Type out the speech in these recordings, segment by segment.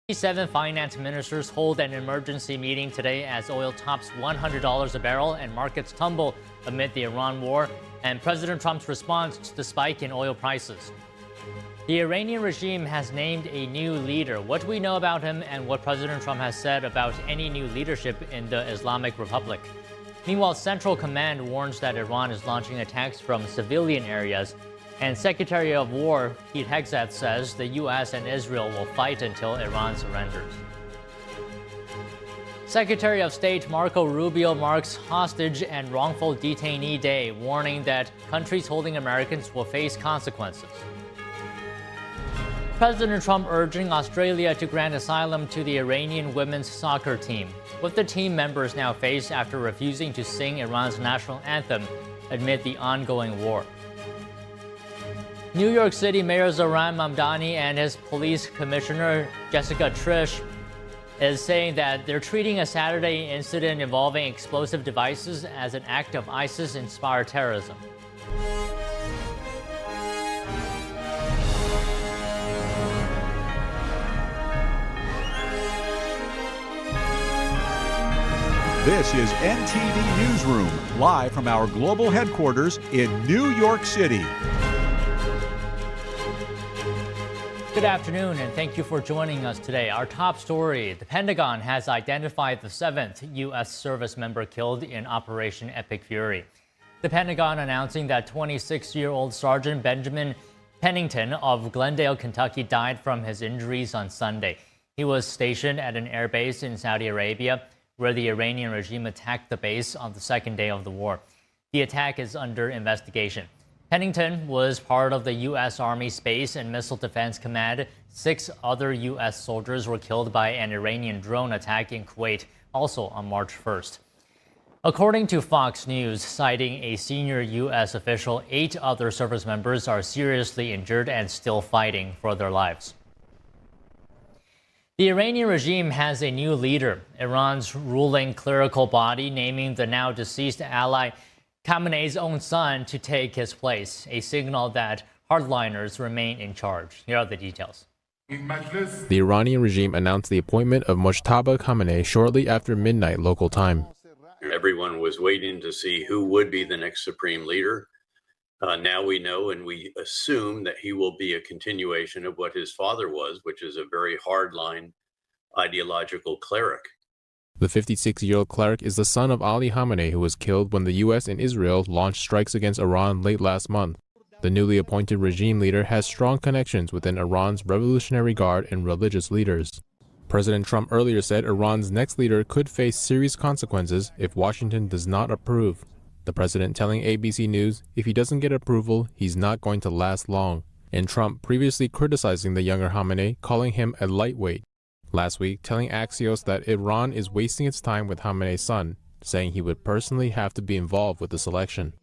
G7 finance ministers hold an emergency meeting today as oil tops $100 a barrel and markets tumble amid the Iran war and President Trump's response to the spike in oil prices. The Iranian regime has named a new leader. What do we know about him and what President Trump has said about any new leadership in the Islamic Republic? Meanwhile, Central Command warns that Iran is launching attacks from civilian areas. And Secretary of War Pete Hegseth says the U.S. and Israel will fight until Iran surrenders. Secretary of State Marco Rubio marks Hostage and Wrongful Detainee Day, warning that countries holding Americans will face consequences. President Trump urging Australia to grant asylum to the Iranian women's soccer team. What the team members now face after refusing to sing Iran's national anthem amid the ongoing war. New York City Mayor Zohran Mamdani and his police commissioner Jessica Trish is saying that they're treating a Saturday incident involving explosive devices as an act of ISIS-inspired terrorism. This is NTD Newsroom, live from our global headquarters in New York City. Good afternoon, and thank you for joining us today. Our top story, the Pentagon has identified the 7th U.S. service member killed in Operation Epic Fury. The Pentagon announcing that 26-year-old Sergeant Benjamin Pennington of Glendale, Kentucky, died from his injuries on Sunday. He was stationed at an air base in Saudi Arabia, where the Iranian regime attacked the base on the second day of the war. The attack is under investigation. Pennington was part of the U.S. Army Space and Missile Defense Command. 6 other U.S. soldiers were killed by an Iranian drone attack in Kuwait, also on March 1st. According to Fox News, citing a senior U.S. official, 8 other service members are seriously injured and still fighting for their lives. The Iranian regime has a new leader, Iran's ruling clerical body naming the now deceased ally Khamenei's own son to take his place, a signal that hardliners remain in charge. Here are the details. The Iranian regime announced the appointment of Mojtaba Khamenei shortly after midnight local time. Everyone was waiting to see who would be the next supreme leader. Now we know and we assume that he will be a continuation of what his father was, which is a very hardline ideological cleric. The 56-year-old cleric is the son of Ali Khamenei, who was killed when the U.S. and Israel launched strikes against Iran late last month. The newly appointed regime leader has strong connections within Iran's Revolutionary Guard and religious leaders. President Trump earlier said Iran's next leader could face serious consequences if Washington does not approve. The president telling ABC News if he doesn't get approval, he's not going to last long. And Trump previously criticizing the younger Khamenei, calling him a lightweight. Last week, telling Axios that Iran is wasting its time with Khamenei's son, saying he would personally have to be involved with the selection.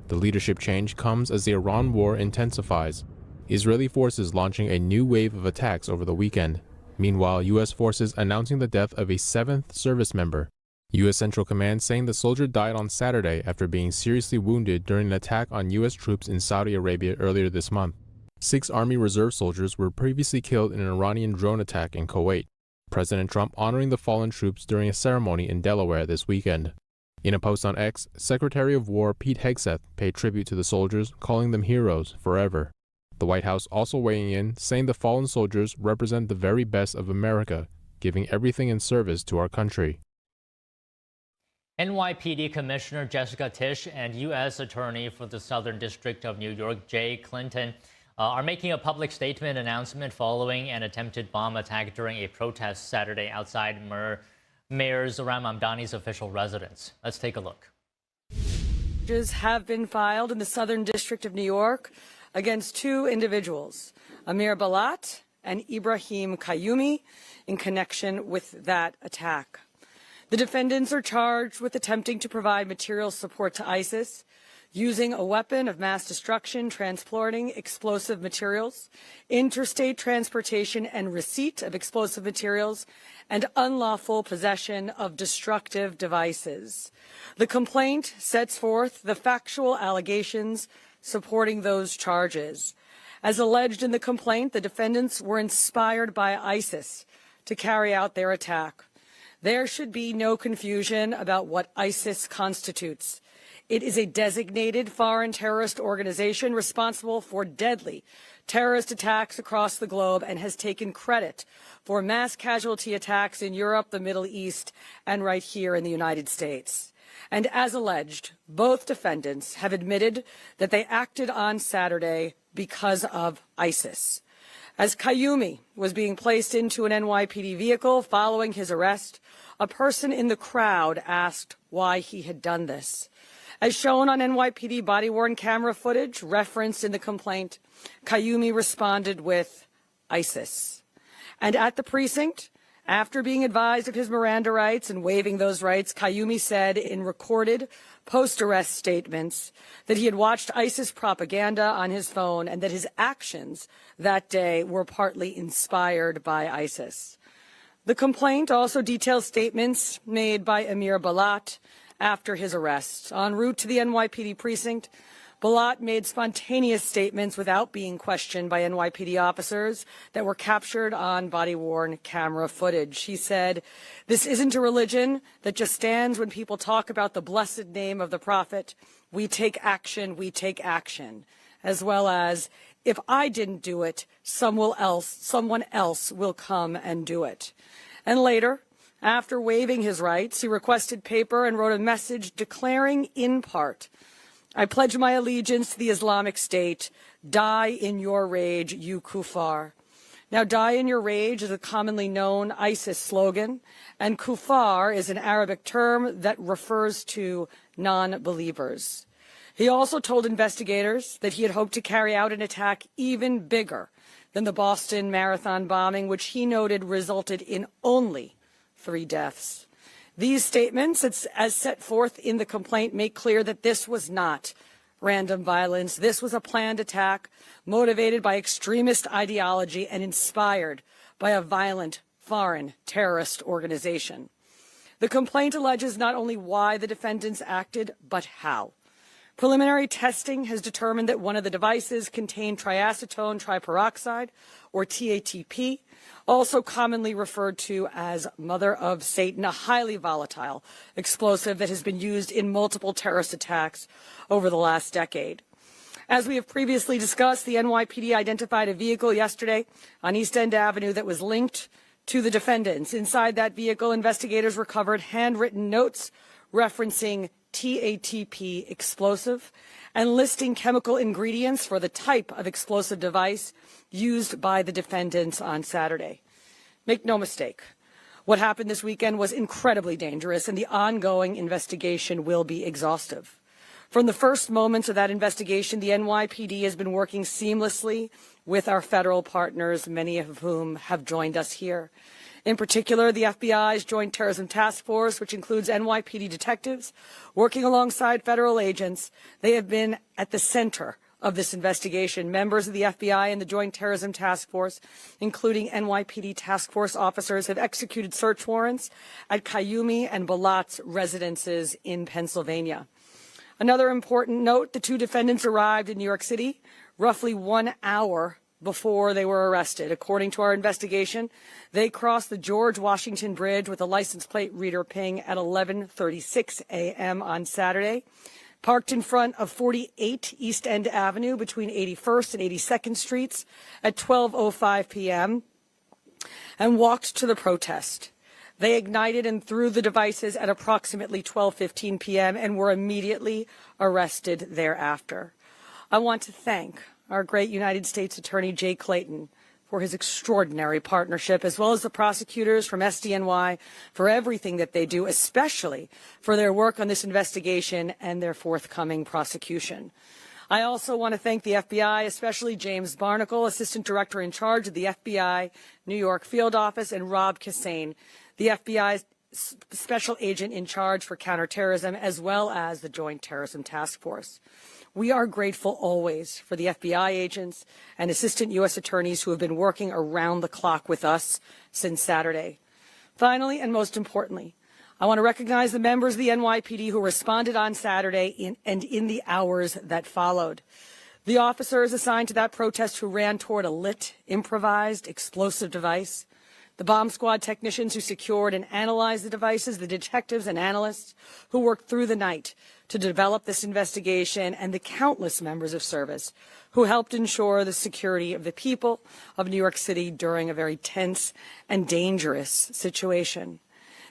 The leadership change comes as the Iran war intensifies. Israeli forces launching a new wave of attacks over the weekend. Meanwhile, U.S. forces announcing the death of a 7th service member. U.S. Central Command saying the soldier died on Saturday after being seriously wounded during an attack on U.S. troops in Saudi Arabia earlier this month. 6 Army Reserve soldiers were previously killed in an Iranian drone attack in Kuwait. President Trump honoring the fallen troops during a ceremony in Delaware this weekend. In a post on X, Secretary of War Pete Hegseth paid tribute to the soldiers, calling them heroes forever. The White House also weighing in, saying the fallen soldiers represent the very best of America, giving everything in service to our country. NYPD Commissioner Jessica Tisch and U.S. Attorney for the Southern District of New York Jay Clinton are making a public statement announcement following an attempted bomb attack during a protest Saturday outside Mayor Zohran Mamdani's official residence. Let's take a look. Charges have been filed in the Southern District of New York against 2 individuals, Amir Balat and Ibrahim Qayyumi, in connection with that attack. The defendants are charged with attempting to provide material support to ISIS, using a weapon of mass destruction, transporting explosive materials, interstate transportation and receipt of explosive materials, and unlawful possession of destructive devices. The complaint sets forth the factual allegations supporting those charges. As alleged in the complaint, the defendants were inspired by ISIS to carry out their attack. There should be no confusion about what ISIS constitutes. It is a designated foreign terrorist organization responsible for deadly terrorist attacks across the globe and has taken credit for mass casualty attacks in Europe, the Middle East, and right here in the United States. And as alleged, both defendants have admitted that they acted on Saturday because of ISIS. As Qayyumi was being placed into an NYPD vehicle following his arrest, a person in the crowd asked why he had done this. As shown on NYPD body-worn camera footage referenced in the complaint, Qayyumi responded with ISIS. And at the precinct, after being advised of his Miranda rights and waiving those rights, Qayyumi said in recorded post-arrest statements that he had watched ISIS propaganda on his phone and that his actions that day were partly inspired by ISIS. The complaint also details statements made by Amir Balat after his arrest. En route to the NYPD precinct, Balat made spontaneous statements without being questioned by NYPD officers that were captured on body-worn camera footage. He said, "This isn't a religion that just stands when people talk about the blessed name of the Prophet. We take action, as well as, if I didn't do it, someone else will come and do it." And later, after waiving his rights, he requested paper and wrote a message declaring in part, "I pledge my allegiance to the Islamic State. Die in your rage, you kuffar." Now, die in your rage is a commonly known ISIS slogan, and kuffar is an Arabic term that refers to non-believers. He also told investigators that he had hoped to carry out an attack even bigger than the Boston Marathon bombing, which he noted resulted in only 3 deaths. These statements, as set forth in the complaint, make clear that this was not random violence. This was a planned attack motivated by extremist ideology and inspired by a violent foreign terrorist organization. The complaint alleges not only why the defendants acted, but how. Preliminary testing has determined that one of the devices contained triacetone triperoxide, or TATP, also commonly referred to as Mother of Satan, a highly volatile explosive that has been used in multiple terrorist attacks over the last decade. As we have previously discussed, the NYPD identified a vehicle yesterday on East End Avenue that was linked to the defendants. Inside that vehicle, investigators recovered handwritten notes referencing TATP explosive and listing chemical ingredients for the type of explosive device used by the defendants on Saturday. Make no mistake, what happened this weekend was incredibly dangerous, and the ongoing investigation will be exhaustive. From the first moments of that investigation, the NYPD has been working seamlessly with our federal partners, many of whom have joined us here. In particular, the FBI's Joint Terrorism Task Force, which includes NYPD detectives working alongside federal agents. They have been at the center of this investigation. Members of the FBI and the Joint Terrorism Task Force, including NYPD task force officers, have executed search warrants at Qayyumi and Balat's residences in Pennsylvania. Another important note, the 2 defendants arrived in New York City roughly 1 hour before they were arrested. According to our investigation, they crossed the George Washington Bridge with a license plate reader ping at 11:36 a.m. on Saturday, parked in front of 48 East End Avenue between 81st and 82nd Streets at 12:05 p.m., and walked to the protest. They ignited and threw the devices at approximately 12:15 p.m. and were immediately arrested thereafter. I want to thank our great United States Attorney Jay Clayton for his extraordinary partnership, as well as the prosecutors from SDNY for everything that they do, especially for their work on this investigation and their forthcoming prosecution. I also want to thank the FBI, especially James Barnacle, Assistant Director in charge of the FBI New York Field Office, and Rob Cassane, the FBI's Special Agent in charge for counterterrorism, as well as the Joint Terrorism Task Force. We are grateful always for the FBI agents and assistant U.S. attorneys who have been working around the clock with us since Saturday. Finally, and most importantly, I want to recognize the members of the NYPD who responded on Saturday and in the hours that followed. The officers assigned to that protest who ran toward a lit, improvised, explosive device, the bomb squad technicians who secured and analyzed the devices, the detectives and analysts who worked through the night to develop this investigation, and the countless members of service who helped ensure the security of the people of New York City during a very tense and dangerous situation.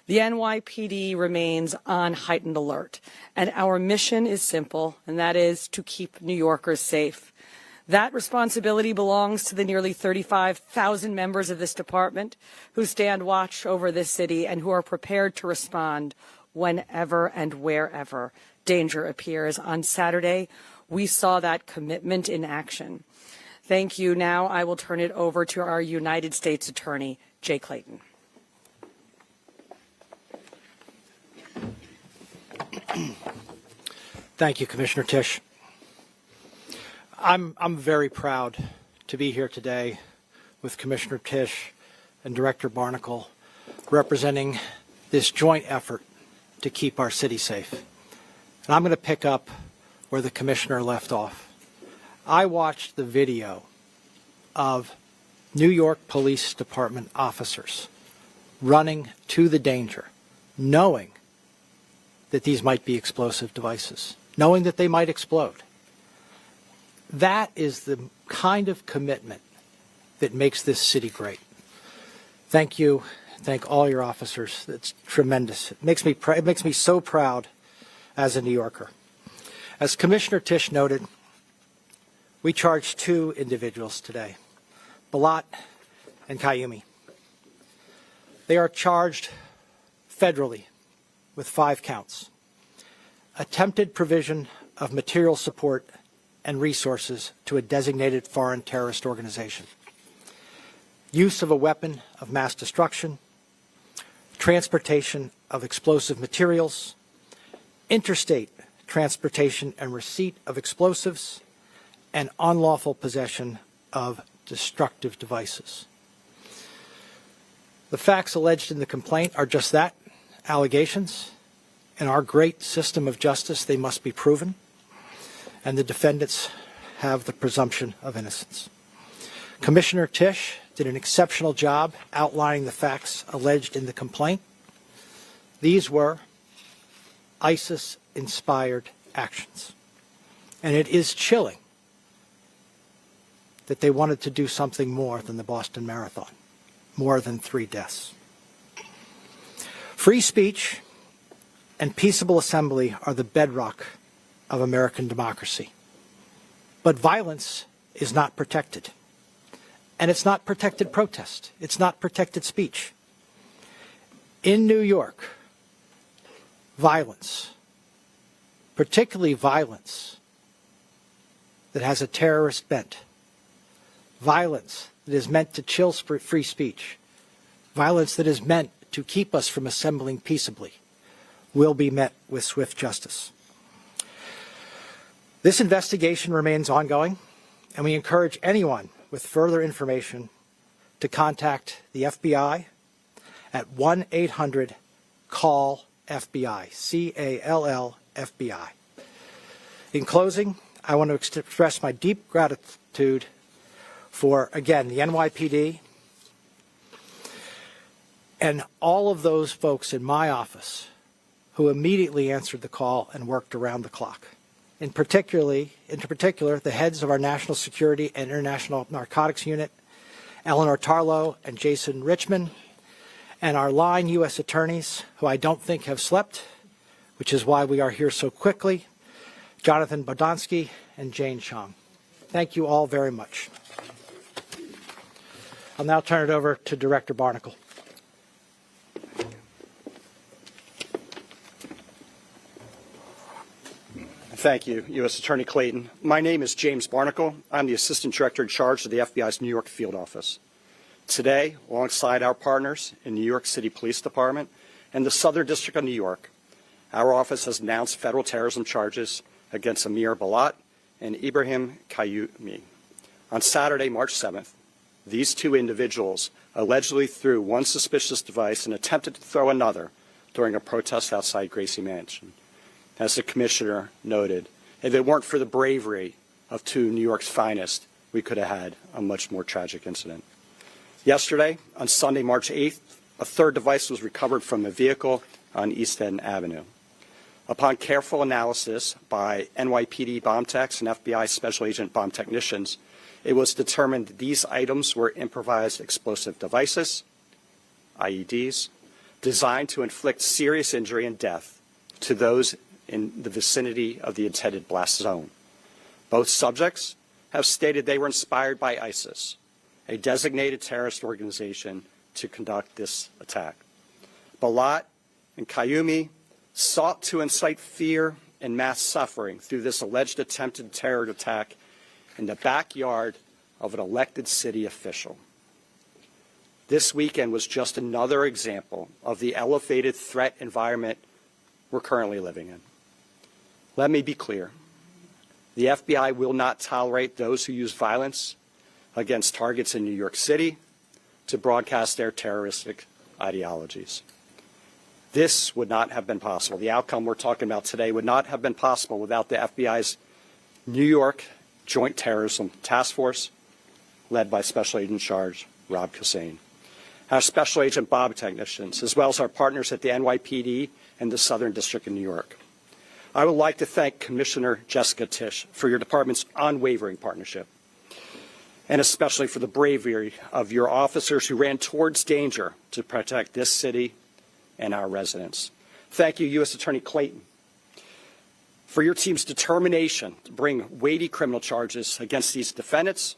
The NYPD remains on heightened alert, and our mission is simple, and that is to keep New Yorkers safe. That responsibility belongs to the nearly 35,000 members of this department who stand watch over this city and who are prepared to respond whenever and wherever danger appears. On Saturday, we saw that commitment in action. Thank you. Now I will turn it over to our United States Attorney, Jay Clayton. Thank you, Commissioner Tisch. I'm very proud to be here today with Commissioner Tisch and Director Barnacle representing this joint effort to keep our city safe. And I'm going to pick up where the Commissioner left off. I watched the video of New York Police Department officers running to the danger, knowing that these might be explosive devices, knowing that they might explode. That is the kind of commitment that makes this city great. Thank you. Thank all your officers. It's tremendous. It makes me so proud as a New Yorker. As Commissioner Tisch noted, we charged two individuals today, Balat and Kayumi. They are charged federally with 5 counts. Attempted provision of material support and resources to a designated foreign terrorist organization. Use of a weapon of mass destruction. Transportation of explosive materials. Interstate transportation and receipt of explosives. And unlawful possession of destructive devices. The facts alleged in the complaint are just that, allegations. In our great system of justice, they must be proven, and the defendants have the presumption of innocence. Commissioner Tisch did an exceptional job outlining the facts alleged in the complaint. These were ISIS-inspired actions, and it is chilling that they wanted to do something more than the Boston Marathon, more than 3 deaths. Free speech and peaceable assembly are the bedrock of American democracy. But violence is not protected. And it's not protected protest. It's not protected speech. In New York, violence, particularly violence that has a terrorist bent, violence that is meant to chill free speech, violence that is meant to keep us from assembling peaceably, will be met with swift justice. This investigation remains ongoing, and we encourage anyone with further information to contact the FBI at 1-800-CALL-FBI, C-A-L-L-FBI. In closing, I want to express my deep gratitude for, again, the NYPD and all of those folks in my office who immediately answered the call and worked around the clock. In particular, the heads of our National Security and International Narcotics Unit, Eleanor Tarlow and Jason Richmond, and our line U.S. attorneys, who I don't think have slept, which is why we are here so quickly, Jonathan Bodonsky and Jane Chong. Thank you all very much. I'll now turn it over to Director Barnacle. Thank you, U.S. Attorney Clayton. My name is James Barnacle. I'm the Assistant Director in charge of the FBI's New York Field Office. Today, alongside our partners in New York City Police Department and the Southern District of New York, our office has announced federal terrorism charges against Amir Balat and Ibrahim Kayumi. On Saturday, March 7th, these two individuals allegedly threw one suspicious device and attempted to throw another during a protest outside Gracie Mansion. As the Commissioner noted, if it weren't for the bravery of two New York's finest, we could have had a much more tragic incident. Yesterday, on Sunday, March 8th, a third device was recovered from a vehicle on East End Avenue. Upon careful analysis by NYPD bomb techs and FBI special agent bomb technicians, it was determined that these items were improvised explosive devices, IEDs, designed to inflict serious injury and death to those in the vicinity of the intended blast zone. Both subjects have stated they were inspired by ISIS, a designated terrorist organization, to conduct this attack. Balat and Kayumi sought to incite fear and mass suffering through this alleged attempted terror attack in the backyard of an elected city official. This weekend was just another example of the elevated threat environment we're currently living in. Let me be clear. The FBI will not tolerate those who use violence against targets in New York City to broadcast their terroristic ideologies. This would not have been possible. The outcome we're talking about today would not have been possible without the FBI's New York Joint Terrorism Task Force, led by Special Agent in Charge Rob Hussein, our Special Agent Bob technicians, as well as our partners at the NYPD and the Southern District of New York. I would like to thank Commissioner Jessica Tisch for your department's unwavering partnership, and especially for the bravery of your officers who ran towards danger to protect this city and our residents. Thank you, U.S. Attorney Clayton, for your team's determination to bring weighty criminal charges against these defendants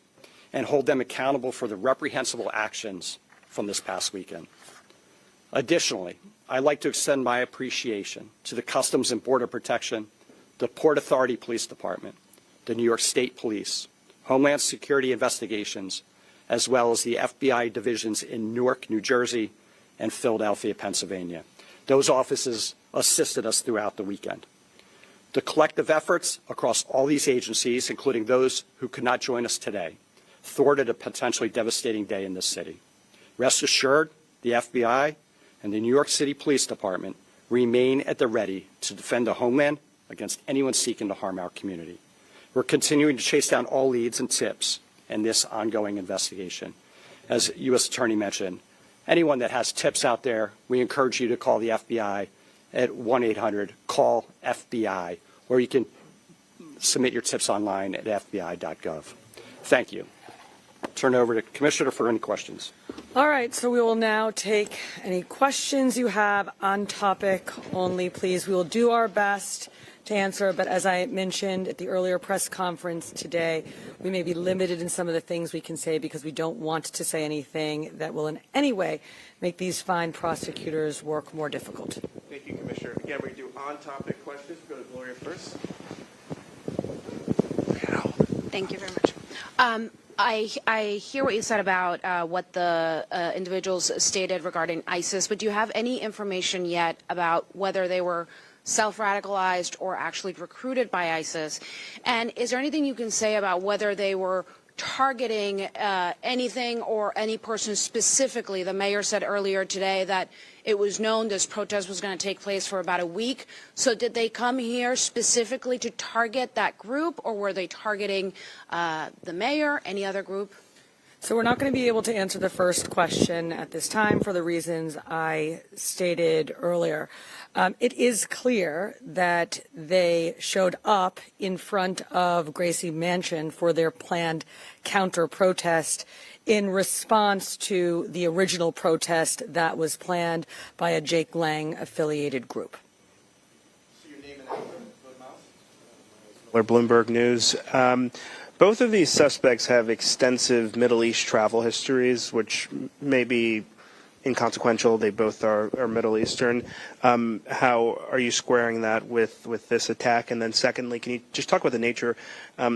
and hold them accountable for the reprehensible actions from this past weekend. Additionally, I'd like to extend my appreciation to the Customs and Border Protection, the Port Authority Police Department, the New York State Police, Homeland Security Investigations, as well as the FBI divisions in Newark, New Jersey, and Philadelphia, Pennsylvania. Those offices assisted us throughout the weekend. The collective efforts across all these agencies, including those who could not join us today, thwarted a potentially devastating day in this city. Rest assured, the FBI and the New York City Police Department remain at the ready to defend the homeland against anyone seeking to harm our community. We're continuing to chase down all leads and tips in this ongoing investigation. As U.S. Attorney mentioned, anyone that has tips out there, we encourage you to call the FBI at 1-800-CALL-FBI, or you can submit your tips online at fbi.gov. Thank you. Turn it over to Commissioner for any questions. All right, so we will now take any questions you have on topic only, please. We will do our best to answer, but as I mentioned at the earlier press conference today, we may be limited in some of the things we can say because we don't want to say anything that will in any way make these fine prosecutors' work more difficult. Thank you, Commissioner. Again, we do on-topic questions. Go to Gloria first. Thank you very much. I hear what you said about what the individuals stated regarding ISIS, but do you have any information yet about whether they were self-radicalized or actually recruited by ISIS? And is there anything you can say about whether they were targeting anything or any person specifically? The mayor said earlier today that it was known this protest was going to take place for about a week. So did they come here specifically to target that group, or were they targeting the mayor, any other group? So we're not going to be able to answer the first question at this time for the reasons I stated earlier. It is clear that they showed up in front of Gracie Mansion for their planned counter-protest in response to the original protest that was planned by a Jake Lang-affiliated group. So your name and address, Bloomberg News. Both of these suspects have extensive Middle East travel histories, which may be inconsequential. They both are Middle Eastern. How are you squaring that with this attack? And then secondly, can you just talk about the nature?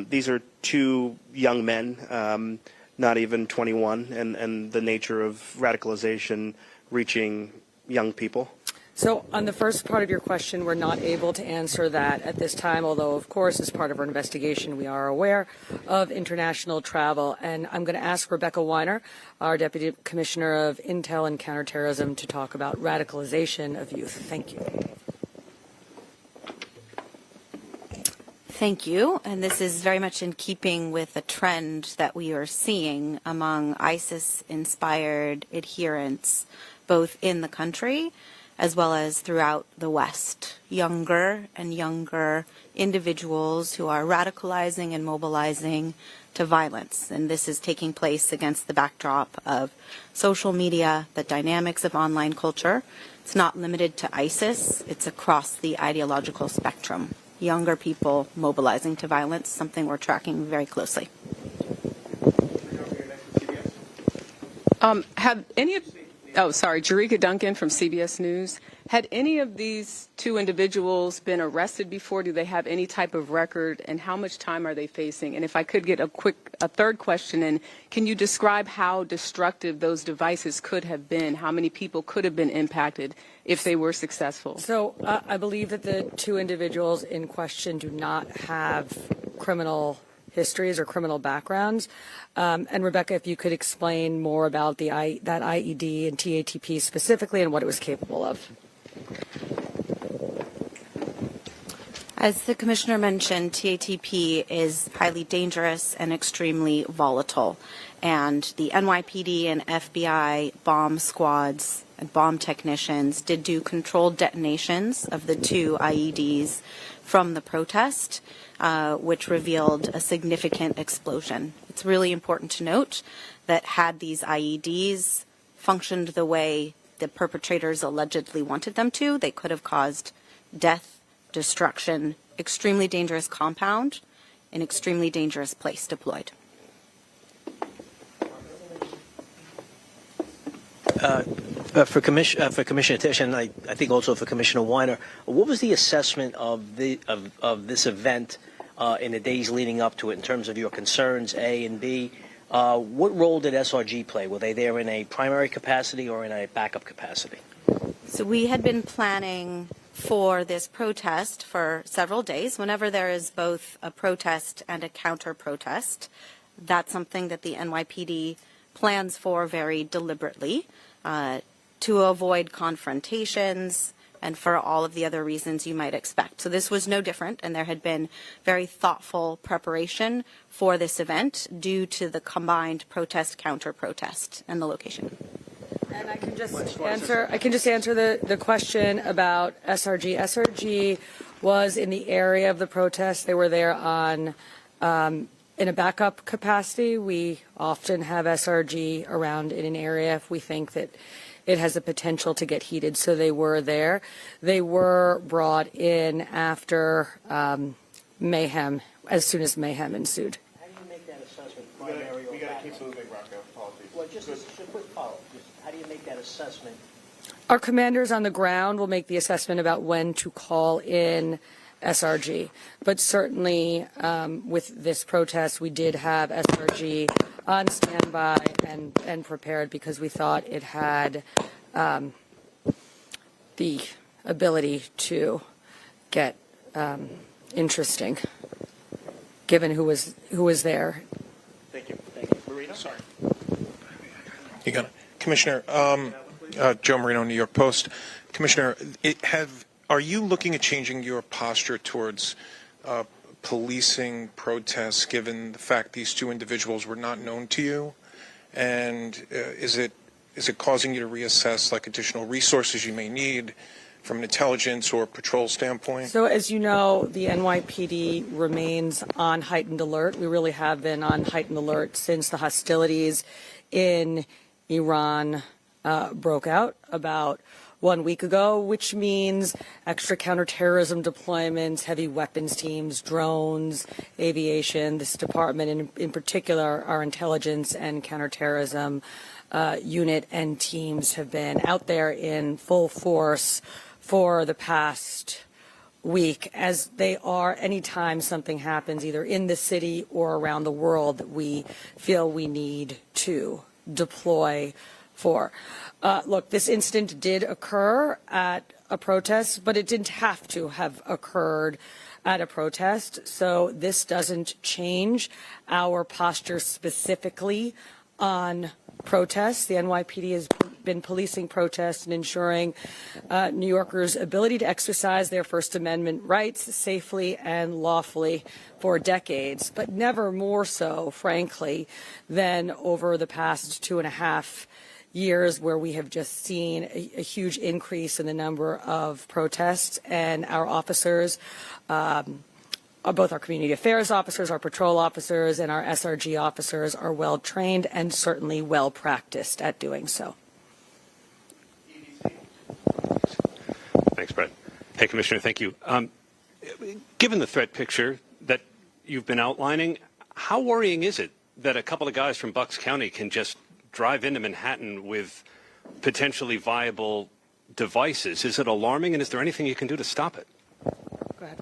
These are two young men, not even 21, and the nature of radicalization reaching young people. So on the first part of your question, we're not able to answer that at this time, although, of course, as part of our investigation, we are aware of international travel. And I'm going to ask Rebecca Weiner, our Deputy Commissioner of Intel and Counterterrorism, to talk about radicalization of youth. Thank you. Thank you. And this is very much in keeping with a trend that we are seeing among ISIS-inspired adherents, both in the country as well as throughout the West. Younger and younger individuals who are radicalizing and mobilizing to violence. And this is taking place against the backdrop of social media, the dynamics of online culture. It's not limited to ISIS. It's across the ideological spectrum. Younger people mobilizing to violence, something we're tracking very closely. Jerika Duncan from CBS News. Had any of these two individuals been arrested before? Do they have any type of record? And how much time are they facing? And if I could get a third question in, can you describe how destructive those devices could have been? How many people could have been impacted if they were successful? So I believe that the two individuals in question do not have criminal histories or criminal backgrounds. And Rebecca, if you could explain more about that IED and TATP specifically and what it was capable of. As the Commissioner mentioned, TATP is highly dangerous and extremely volatile. And the NYPD and FBI bomb squads and bomb technicians did do controlled detonations of the two IEDs from the protest, which revealed a significant explosion. It's really important to note that had these IEDs functioned the way the perpetrators allegedly wanted them to, they could have caused death, destruction, extremely dangerous compound, an extremely dangerous place deployed. For Commissioner Tish, and I think also for Commissioner Weiner, what was the assessment of this event in the days leading up to it in terms of your concerns, A and B? What role did SRG play? Were they there in a primary capacity or in a backup capacity? So we had been planning for this protest for several days. Whenever there is both a protest and a counter-protest, that's something that the NYPD plans for very deliberately to avoid confrontations and for all of the other reasons you might expect. So this was no different, and there had been very thoughtful preparation for this event due to the combined protest, counter-protest, and the location. And I can just answer the question about SRG. SRG was in the area of the protest. They were there on in a backup capacity. We often have SRG around in an area if we think that it has the potential to get heated, so they were there. They were brought in after mayhem, as soon as mayhem ensued. How do you make that assessment? We got to keep moving, Rocco. Apologies. Well, just a quick follow-up. How do you make that assessment? Our commanders on the ground will make the assessment about when to call in SRG. But certainly with this protest, we did have SRG on standby and prepared because we thought it had the ability to get interesting, given who was there. Thank you. Thank you. Marino? Sorry. You got it. Commissioner, Joe Marino, New York Post. Commissioner, are you looking at changing your posture towards policing protests, given the fact these two individuals were not known to you? And is it causing you to reassess like additional resources you may need from an intelligence or patrol standpoint? So as you know, the NYPD remains on heightened alert. We really have been on heightened alert since the hostilities in Iran broke out about 1 week ago, which means extra counterterrorism deployments, heavy weapons teams, drones, aviation. This department, in particular, our intelligence and counterterrorism unit and teams have been out there in full force for the past week, as they are anytime something happens either in the city or around the world that we feel we need to deploy for. Look, this incident did occur at a protest, but it didn't have to have occurred at a protest. So this doesn't change our posture specifically on protests. The NYPD has been policing protests and ensuring New Yorkers' ability to exercise their First Amendment rights safely and lawfully for decades, but never more so, frankly, than over the past 2.5 years, where we have just seen a huge increase in the number of protests, and our officers, both our community affairs officers, our patrol officers, and our SRG officers are well trained and certainly well practiced at doing so. Thanks, Brett. Hey, Commissioner, thank you. Given the threat picture that you've been outlining, how worrying is it that a couple of guys from Bucks County can just drive into Manhattan with potentially viable devices? Is it alarming, and is there anything you can do to stop it? Go ahead.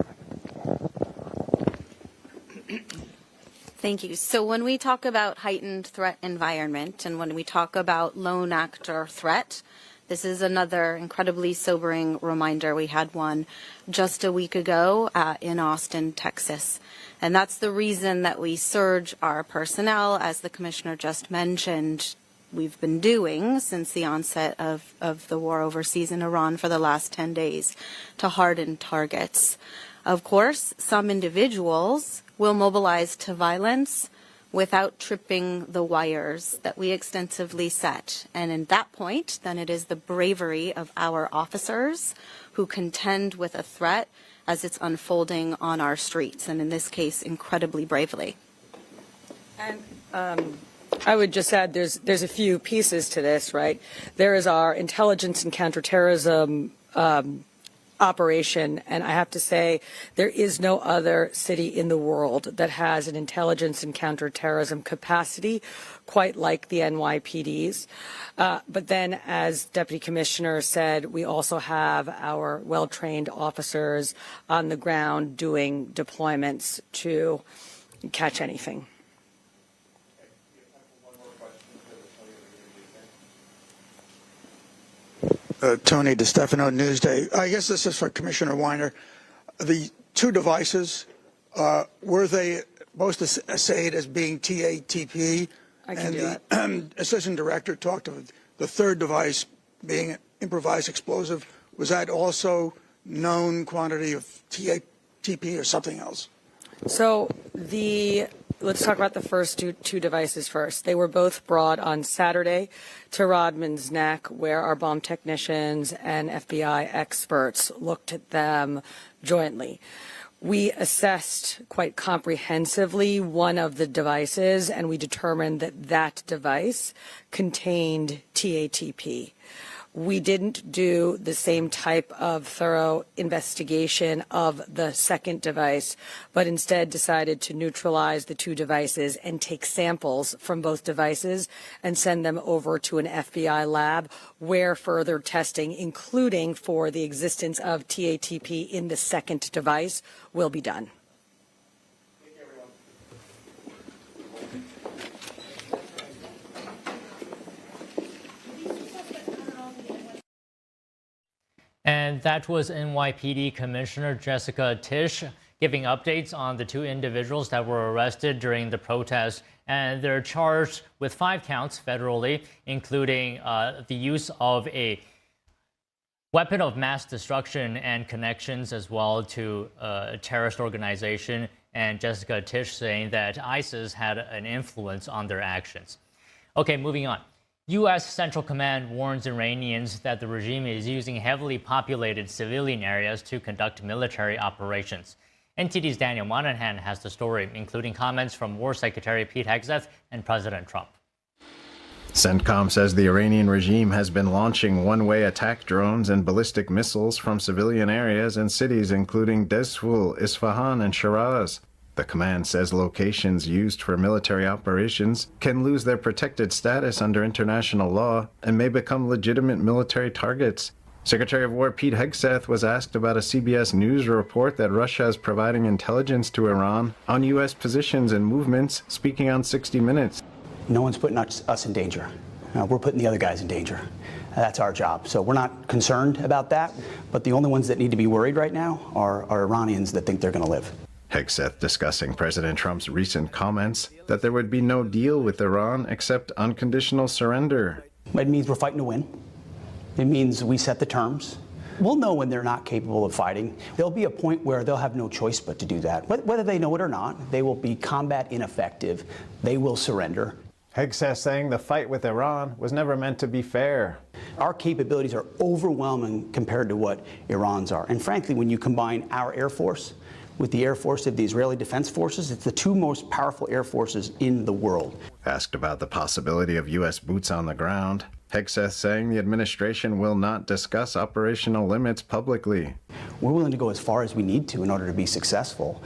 Thank you. So when we talk about heightened threat environment and when we talk about lone actor threat, this is another incredibly sobering reminder. We had one just a week ago in Austin, Texas. And that's the reason that we surge our personnel, as the Commissioner just mentioned, we've been doing since the onset of the war overseas in Iran for the last 10 days to harden targets. Of course, some individuals will mobilize to violence without tripping the wires that we extensively set. And at that point, then it is the bravery of our officers who contend with a threat as it's unfolding on our streets, and in this case, incredibly bravely. And I would just add there's a few pieces to this, right? There is our intelligence and counterterrorism operation, and I have to say there is no other city in the world that has an intelligence and counterterrorism capacity quite like the NYPD's. But then, as Deputy Commissioner said, we also have our well-trained officers on the ground doing deployments to catch anything. Tony DiStefano, Newsday. I guess this is for Commissioner Weiner. The two devices, were they both assayed as being TATP? I can do that. And the Assistant Director talked of the third device being an improvised explosive. Was that also known quantity of TATP or something else? So let's talk about the first two devices first. They were both brought on Saturday to Rodman's Neck, where our bomb technicians and FBI experts looked at them jointly. We assessed quite comprehensively one of the devices, and we determined that that device contained TATP. We didn't do the same type of thorough investigation of the second device, but instead decided to neutralize the two devices and take samples from both devices and send them over to an FBI lab where further testing, including for the existence of TATP in the second device, will be done. And that was NYPD Commissioner Jessica Tisch giving updates on the two individuals that were arrested during the protest. And they're charged with 5 counts federally, including the use of a weapon of mass destruction and connections as well to a terrorist organization. And Jessica Tisch saying that ISIS had an influence on their actions. Okay, moving on. U.S. Central Command warns Iranians that the regime is using heavily populated civilian areas to conduct military operations. NTD's Daniel Monahan has the story, including comments from War Secretary Pete Hegseth and President Trump. CENTCOM says the Iranian regime has been launching one-way attack drones and ballistic missiles from civilian areas and cities including Dezful, Isfahan, and Shiraz. The command says locations used for military operations can lose their protected status under international law and may become legitimate military targets. Secretary of War Pete Hegseth was asked about a CBS News report that Russia is providing intelligence to Iran on U.S. positions and movements, speaking on 60 Minutes. No one's putting us in danger. We're putting the other guys in danger. That's our job. So we're not concerned about that, but the only ones that need to be worried right now are Iranians that think they're going to live. Hegseth discussing President Trump's recent comments that there would be no deal with Iran except unconditional surrender. It means we're fighting to win. It means we set the terms. We'll know when they're not capable of fighting. There'll be a point where they'll have no choice but to do that. Whether they know it or not, they will be combat ineffective. They will surrender. Hegseth saying the fight with Iran was never meant to be fair. Our capabilities are overwhelming compared to what Iran's are. And frankly, when you combine our Air Force with the Air Force of the Israeli Defense Forces, it's the two most powerful air forces in the world. Asked about the possibility of U.S. boots on the ground, Hegseth saying the administration will not discuss operational limits publicly. We're willing to go as far as we need to in order to be successful.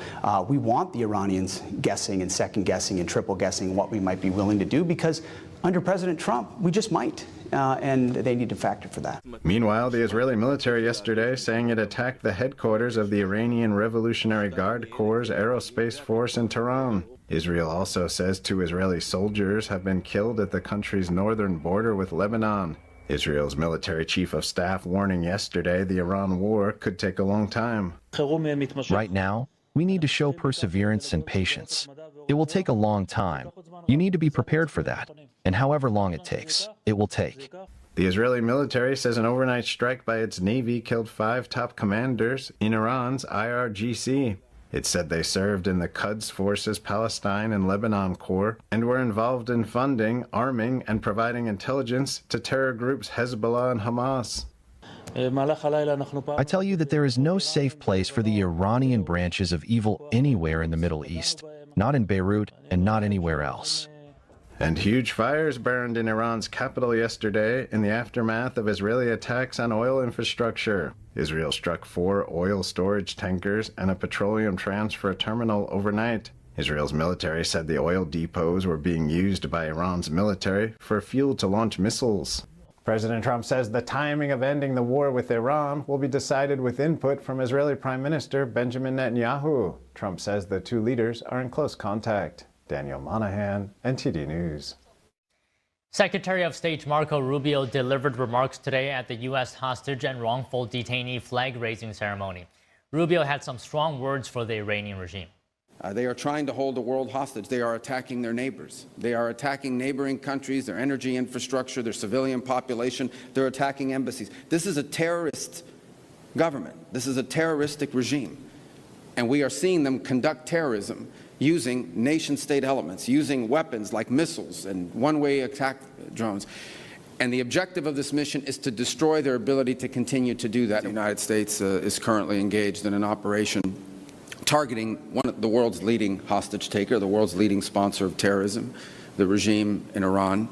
We want the Iranians guessing and second guessing and triple guessing what we might be willing to do, because under President Trump, we just might. And they need to factor for that. Meanwhile, the Israeli military yesterday saying it attacked the headquarters of the Iranian Revolutionary Guard Corps' aerospace force in Tehran. Israel also says 2 Israeli soldiers have been killed at the country's northern border with Lebanon. Israel's military chief of staff warning yesterday the Iran war could take a long time. Right now, we need to show perseverance and patience. It will take a long time. You need to be prepared for that. And however long it takes, it will take. The Israeli military says an overnight strike by its navy killed 5 top commanders in Iran's IRGC. It said they served in the Quds Forces Palestine and Lebanon Corps and were involved in funding, arming, and providing intelligence to terror groups Hezbollah and Hamas. I tell you that there is no safe place for the Iranian branches of evil anywhere in the Middle East, not in Beirut and not anywhere else. And huge fires burned in Iran's capital yesterday in the aftermath of Israeli attacks on oil infrastructure. Israel struck 4 oil storage tankers and a petroleum transfer terminal overnight. Israel's military said the oil depots were being used by Iran's military for fuel to launch missiles. President Trump says the timing of ending the war with Iran will be decided with input from Israeli Prime Minister Benjamin Netanyahu. Trump says the 2 leaders are in close contact. Daniel Monahan, NTD News. Secretary of State Marco Rubio delivered remarks today at the U.S. hostage and wrongful detainee flag-raising ceremony. Rubio had some strong words for the Iranian regime. They are trying to hold the world hostage. They are attacking their neighbors. They are attacking neighboring countries, their energy infrastructure, their civilian population. They're attacking embassies. This is a terrorist government. This is a terroristic regime. And we are seeing them conduct terrorism using nation-state elements, using weapons like missiles and one-way attack drones. And the objective of this mission is to destroy their ability to continue to do that. The United States is currently engaged in an operation targeting one of the world's leading hostage taker, the world's leading sponsor of terrorism, the regime in Iran.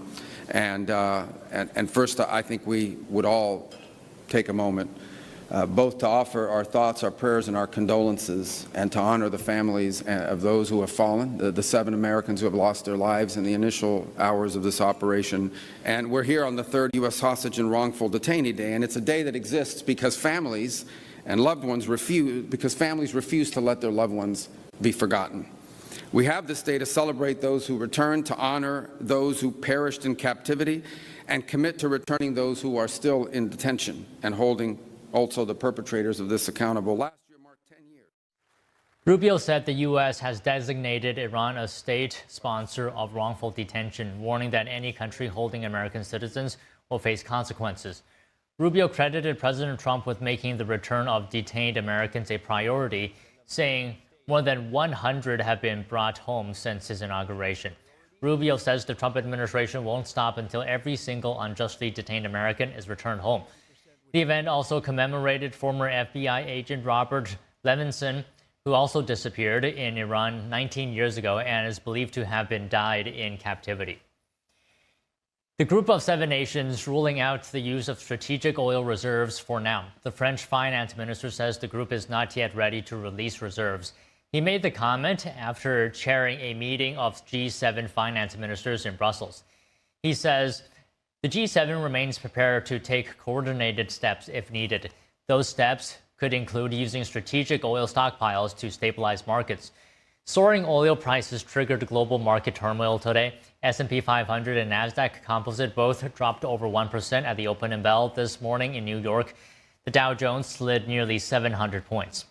And first, I think we would all take a moment both to offer our thoughts, our prayers, and our condolences, and to honor the families of those who have fallen, the 7 Americans who have lost their lives in the initial hours of this operation. And we're here on the 3rd U.S. Hostage and Wrongful Detainee Day, and it's a day that exists because families and loved ones refuse to let their loved ones be forgotten. We have this day to celebrate those who returned, to honor those who perished in captivity, and commit to returning those who are still in detention and holding also the perpetrators of this accountable. Last year marked 10 years. Rubio said the U.S. has designated Iran a state sponsor of wrongful detention, warning that any country holding American citizens will face consequences. Rubio credited President Trump with making the return of detained Americans a priority, saying more than 100 have been brought home since his inauguration. Rubio says the Trump administration won't stop until every single unjustly detained American is returned home. The event also commemorated former FBI agent Robert Levinson, who also disappeared in Iran 19 years ago and is believed to have been died in captivity. The Group of 7 nations ruling out the use of strategic oil reserves for now. The French finance minister says the group is not yet ready to release reserves. He made the comment after chairing a meeting of G7 finance ministers in Brussels. He says the G7 remains prepared to take coordinated steps if needed. Those steps could include using strategic oil stockpiles to stabilize markets. Soaring oil prices triggered global market turmoil today. S&P 500 and Nasdaq Composite both dropped over 1% at the open and bell this morning in New York. The Dow Jones slid nearly 700 points.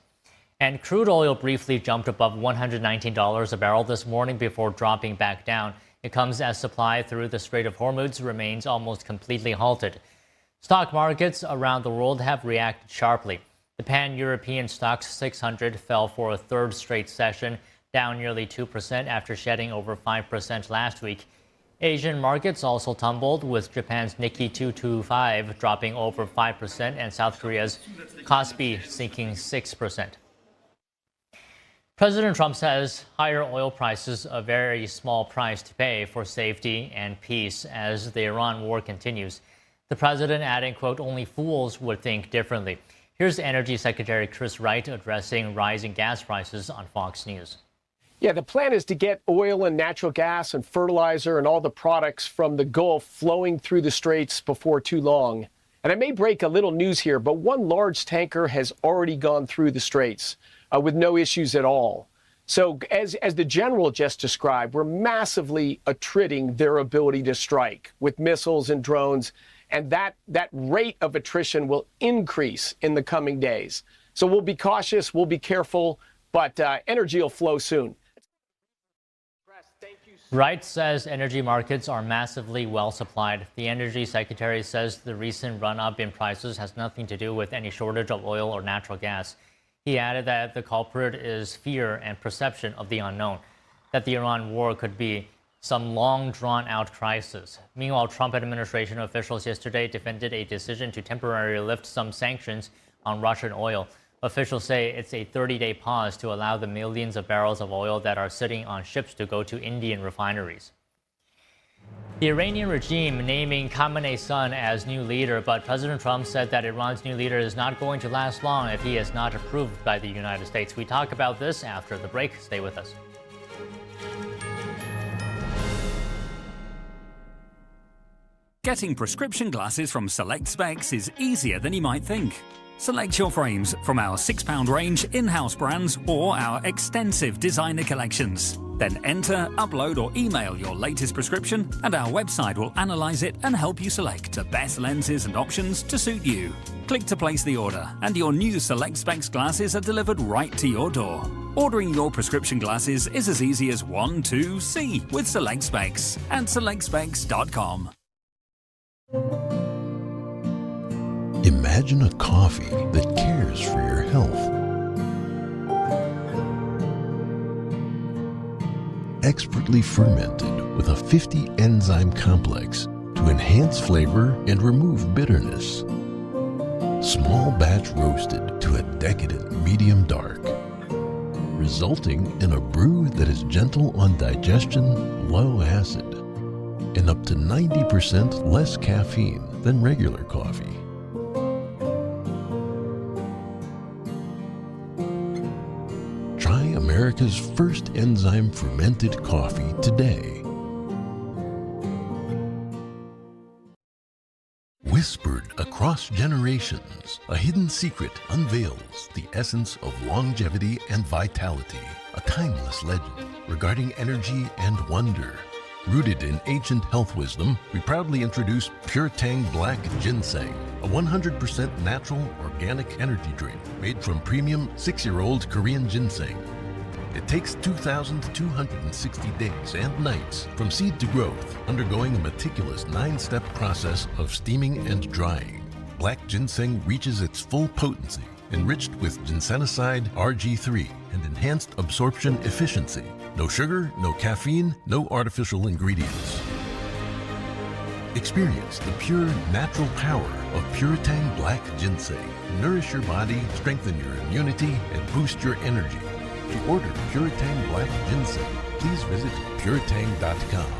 And crude oil briefly jumped above $119 a barrel this morning before dropping back down. It comes as supply through the Strait of Hormuz remains almost completely halted. Stock markets around the world have reacted sharply. The pan-European Stoxx 600 fell for a third straight session, down nearly 2% after shedding over 5% last week. Asian markets also tumbled, with Japan's Nikkei 225 dropping over 5% and South Korea's Kospi sinking 6%. President Trump says higher oil prices a very small price to pay for safety and peace as the Iran war continues. The president adding, quote, only fools would think differently. Here's Energy Secretary Chris Wright addressing rising gas prices on Fox News. Yeah, the plan is to get oil and natural gas and fertilizer and all the products from the Gulf flowing through the straits before too long. And I may break a little news here, but one large tanker has already gone through the straits with no issues at all. So as the general just described, we're massively attriting their ability to strike with missiles and drones. And that rate of attrition will increase in the coming days. So we'll be cautious, we'll be careful, but energy will flow soon. Wright says energy markets are massively well supplied. The Energy Secretary says the recent run-up in prices has nothing to do with any shortage of oil or natural gas. He added that the culprit is fear and perception of the unknown, that the Iran war could be some long drawn-out crisis. Meanwhile, Trump administration officials yesterday defended a decision to temporarily lift some sanctions on Russian oil. Officials say it's a 30-day pause to allow the millions of barrels of oil that are sitting on ships to go to Indian refineries. The Iranian regime naming Khamenei's son as new leader, but President Trump said that Iran's new leader is not going to last long if he is not approved by the United States. We talk about this after the break. Stay with us. Getting prescription glasses from Select Specs is easier than you might think. Select your frames from our £6 range in-house brands or our extensive designer collections. Then enter, upload or email your latest prescription and our website will analyze it and help you select the best lenses and options to suit you. Click to place the order and your new Select Specs glasses are delivered right to your door. Ordering your prescription glasses is as easy as 1, 2, C with Select Specs at selectspecs.com. Imagine a coffee that cares for your health. Expertly fermented with a 50 enzyme complex to enhance flavor and remove bitterness. Small batch roasted to a decadent medium dark, resulting in a brew that is gentle on digestion, low acid, and up to 90% less caffeine than regular coffee. Try America's first enzyme fermented coffee today. Whispered across generations, a hidden secret unveils the essence of longevity and vitality, a timeless legend regarding energy and wonder. Rooted in ancient health wisdom, we proudly introduce Pure Tang Black Ginseng, a 100% natural organic energy drink made from premium 6-year-old Korean ginseng. It takes 2,260 days and nights from seed to growth, undergoing a meticulous 9-step process of steaming and drying. Black ginseng reaches its full potency, enriched with ginsenoside RG3 and enhanced absorption efficiency. No sugar, no caffeine, no artificial ingredients. Experience the pure, natural power of Pure Tang Black Ginseng. Nourish your body, strengthen your immunity, and boost your energy. To order Pure Tang Black Ginseng, please visit puretang.com.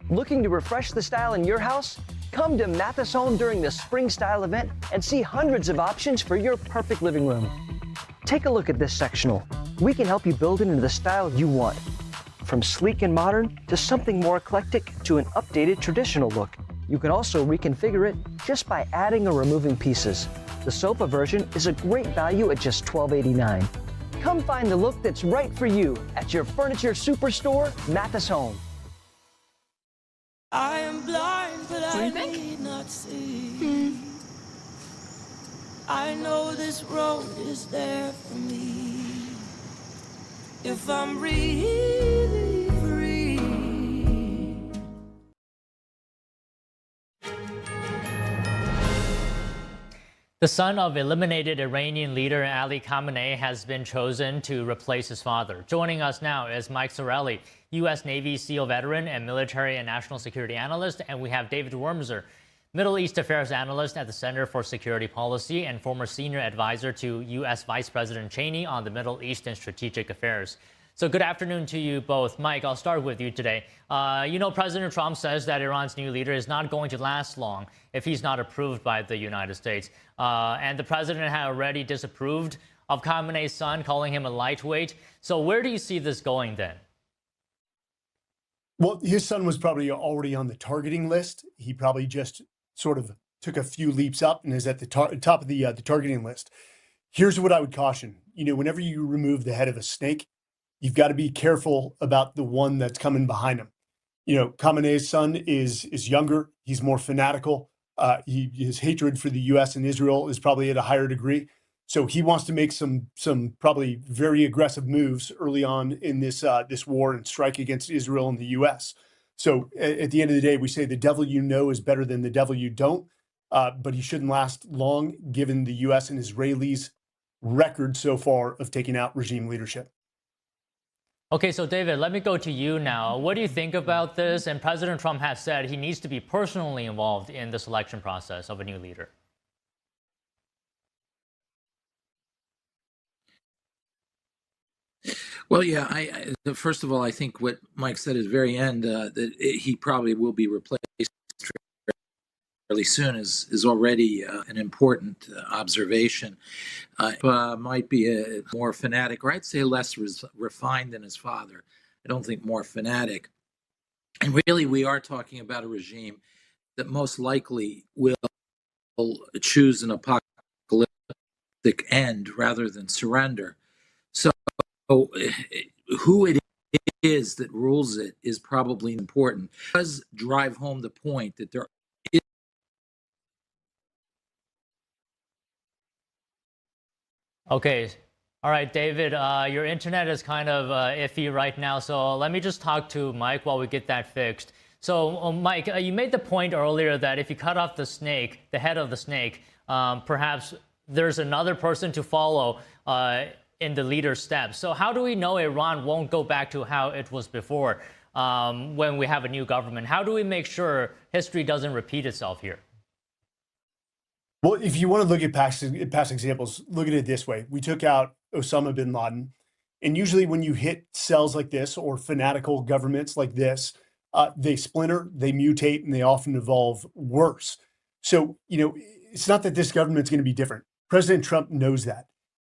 Looking to refresh the style in your house? Come to Mathis Home during the Spring Style event and see hundreds of options for your perfect living room. Take a look at this sectional. We can help you build it into the style you want. From sleek and modern to something more eclectic to an updated traditional look. You can also reconfigure it just by adding or removing pieces. The sofa version is a great value at just $12.89. Come find the look that's right for you at your furniture superstore, Mathis Home. I am blind, but I need not see. I know this road is there for me. if I'm really free. The son of eliminated Iranian leader Ali Khamenei has been chosen to replace his father. Joining us now is Mike Sorelli, U.S. Navy SEAL veteran and military and national security analyst, and we have David Wormser, Middle East Affairs Analyst at the Center for Security Policy and former senior advisor to U.S. Vice President Cheney on the Middle East and strategic affairs. So good afternoon to you both. Mike, I'll start with you today. President Trump says that Iran's new leader is not going to last long if he's not approved by the United States. And the president had already disapproved of Khamenei's son, calling him a lightweight. So where do you see this going then? Well, his son was probably already on the targeting list. He probably just sort of took a few leaps up and is at the top of the targeting list. Here's what I would caution. Whenever you remove the head of a snake, you've got to be careful about the one that's coming behind him. Khamenei's son is younger. He's more fanatical. His hatred for the U.S. and Israel is probably at a higher degree. So he wants to make some probably very aggressive moves early on in this war and strike against Israel and the U.S. So at the end of the day, we say the devil you know is better than the devil you don't. But he shouldn't last long, given the U.S. and Israelis' record so far of taking out regime leadership. Okay, so David, let me go to you now. What do you think about this? And President Trump has said he needs to be personally involved in the selection process of a new leader. Well, yeah, first of all, I think what Mike said at the very end, that he probably will be replaced fairly soon is already an important observation. Might be a more fanatic, or I'd say less refined than his father. I don't think more fanatic. And really, we are talking about a regime that most likely will choose an apocalyptic end rather than surrender. So who it is that rules it is probably important. It does drive home the point that there is. Okay. All right, David, your internet is kind of iffy right now, so let me just talk to Mike while we get that fixed. So, Mike, you made the point earlier that if you cut off the snake, the head of the snake, perhaps there's another person to follow in the leader's steps. So how do we know Iran won't go back to how it was before when we have a new government? How do we make sure history doesn't repeat itself here? Well, if you want to look at past examples, look at it this way. We took out Osama bin Laden. And usually when you hit cells like this or fanatical governments like this, they splinter, they mutate, and they often evolve worse. So, it's not that this government's going to be different. President Trump knows that.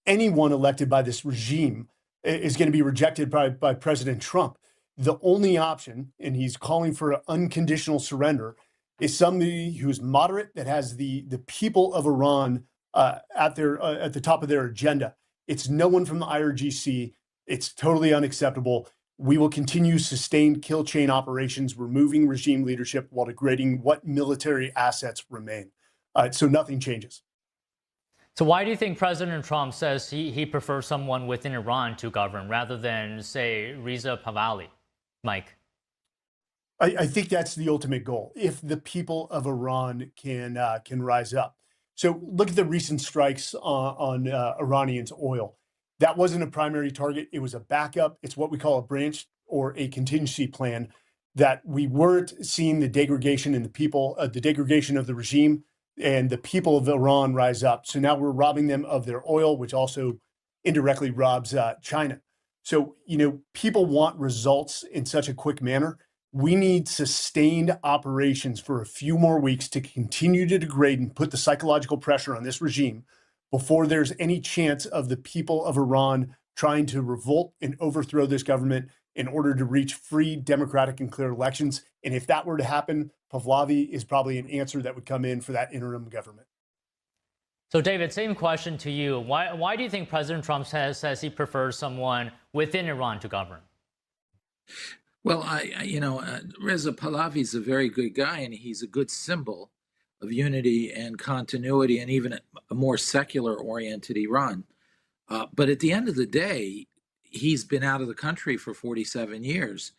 Anyone elected by this regime is going to be rejected by President Trump. The only option, and he's calling for an unconditional surrender, is somebody who's moderate, that has the people of Iran at the top of their agenda. It's no one from the IRGC. It's totally unacceptable. We will continue sustained kill chain operations, removing regime leadership while degrading what military assets remain. So nothing changes. So why do you think President Trump says he prefers someone within Iran to govern rather than, say, Reza Pahlavi? Mike? I think that's the ultimate goal, if the people of Iran can rise up. So look at the recent strikes on Iranians' oil. That wasn't a primary target. It was a backup. It's what we call a branch or a contingency plan, that we weren't seeing the degradation in the people, the degradation of the regime, and the people of Iran rise up. So now we're robbing them of their oil, which also indirectly robs China. So, people want results in such a quick manner. We need sustained operations for a few more weeks to continue to degrade and put the psychological pressure on this regime before there's any chance of the people of Iran trying to revolt and overthrow this government in order to reach free, democratic, and clear elections. And if that were to happen, Pahlavi is probably an answer that would come in for that interim government. So, David, same question to you. Why do you think President Trump says he prefers someone within Iran to govern? Well, Reza Pahlavi is a very good guy, and he's a good symbol of unity and continuity, and even a more secular-oriented Iran. But at the end of the day, he's been out of the country for 47 years.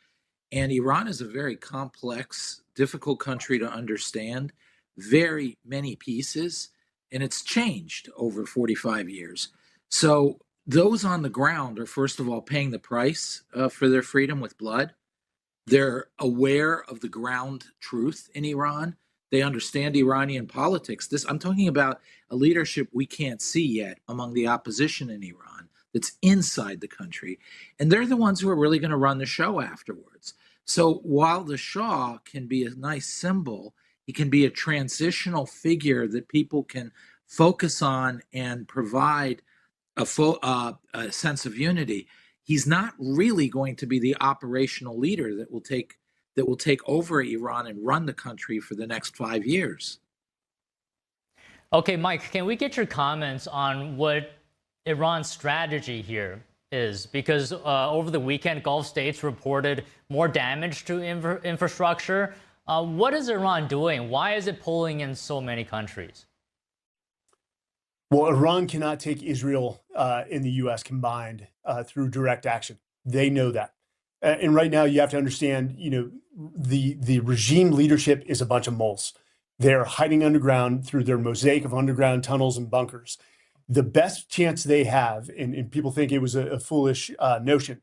And Iran is a very complex, difficult country to understand, very many pieces, and it's changed over 45 years. So those on the ground are, first of all, paying the price for their freedom with blood. They're aware of the ground truth in Iran. They understand Iranian politics. I'm talking about a leadership we can't see yet among the opposition in Iran that's inside the country. And they're the ones who are really going to run the show afterwards. So while the Shah can be a nice symbol, he can be a transitional figure that people can focus on and provide a sense of unity. He's not really going to be the operational leader that will take over Iran and run the country for the next 5 years. Okay, Mike, can we get your comments on what Iran's strategy here is? Because over the weekend, Gulf states reported more damage to infrastructure. What is Iran doing? Why is it pulling in so many countries? Well, Iran cannot take Israel and the U.S. combined through direct action. They know that. And right now, you have to understand, the regime leadership is a bunch of moles. They're hiding underground through their mosaic of underground tunnels and bunkers. The best chance they have, and people think it was a foolish notion,